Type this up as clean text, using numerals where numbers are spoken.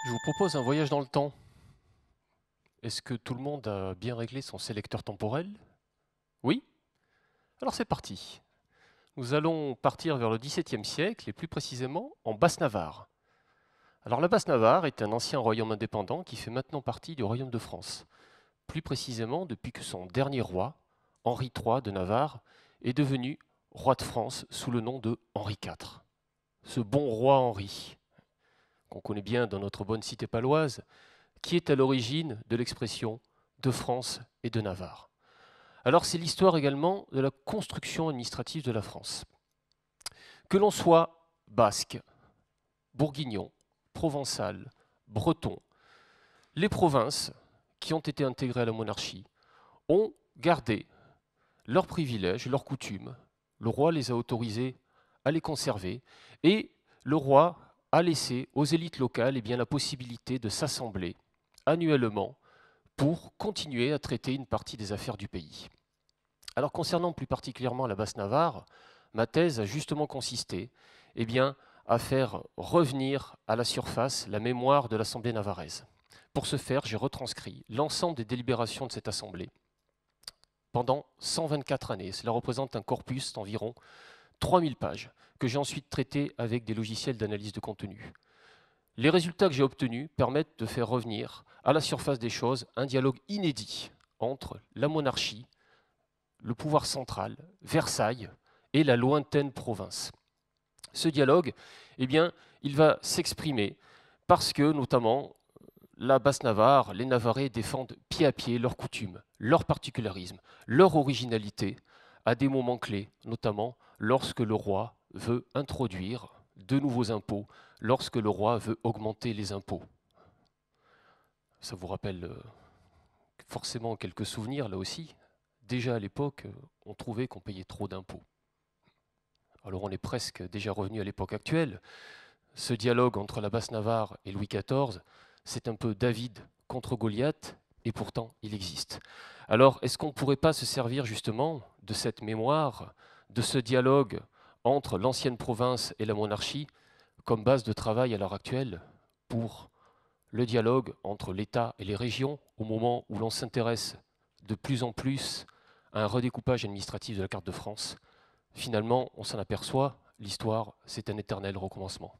Je vous propose un voyage dans le temps. Est-ce que tout le monde a bien réglé son sélecteur temporel? Oui? Alors c'est parti. Nous allons partir vers le XVIIe siècle et plus précisément en Basse-Navarre. Alors la Basse-Navarre est un ancien royaume indépendant qui fait maintenant partie du royaume de France. Plus précisément depuis que son dernier roi, Henri III de Navarre, est devenu roi de France sous le nom de Henri IV. Ce bon roi Henri, qu'on connaît bien dans notre bonne cité paloise, qui est à l'origine de l'expression de France et de Navarre. Alors c'est l'histoire également de la construction administrative de la France. Que l'on soit basque, bourguignon, provençal, breton, les provinces qui ont été intégrées à la monarchie ont gardé leurs privilèges, leurs coutumes. Le roi les a autorisés à les conserver et le roi a laissé aux élites locales la possibilité de s'assembler annuellement pour continuer à traiter une partie des affaires du pays. Alors concernant plus particulièrement la Basse-Navarre, ma thèse a justement consisté à faire revenir à la surface la mémoire de l'Assemblée navarraise. Pour ce faire, j'ai retranscrit l'ensemble des délibérations de cette Assemblée pendant 124 années. Cela représente un corpus d'environ 3000 pages que j'ai ensuite traité avec des logiciels d'analyse de contenu. Les résultats que j'ai obtenus permettent de faire revenir à la surface des choses un dialogue inédit entre la monarchie, le pouvoir central, Versailles et la lointaine province. Ce dialogue, il va s'exprimer parce que, notamment, la Basse-Navarre, les Navarrais défendent pied à pied leurs coutumes, leurs particularismes, leur originalité à des moments clés, notamment lorsque le roi veut introduire de nouveaux impôts, lorsque le roi veut augmenter les impôts. Ça vous rappelle forcément quelques souvenirs là aussi. Déjà à l'époque, on trouvait qu'on payait trop d'impôts. Alors on est presque déjà revenu à l'époque actuelle. Ce dialogue entre la Basse-Navarre et Louis XIV, c'est un peu David contre Goliath, et pourtant il existe. Alors est-ce qu'on ne pourrait pas se servir justement de cette mémoire, de ce dialogue entre l'ancienne province et la monarchie, comme base de travail à l'heure actuelle pour le dialogue entre l'État et les régions au moment où l'on s'intéresse de plus en plus à un redécoupage administratif de la carte de France? Finalement, on s'en aperçoit, l'histoire, c'est un éternel recommencement.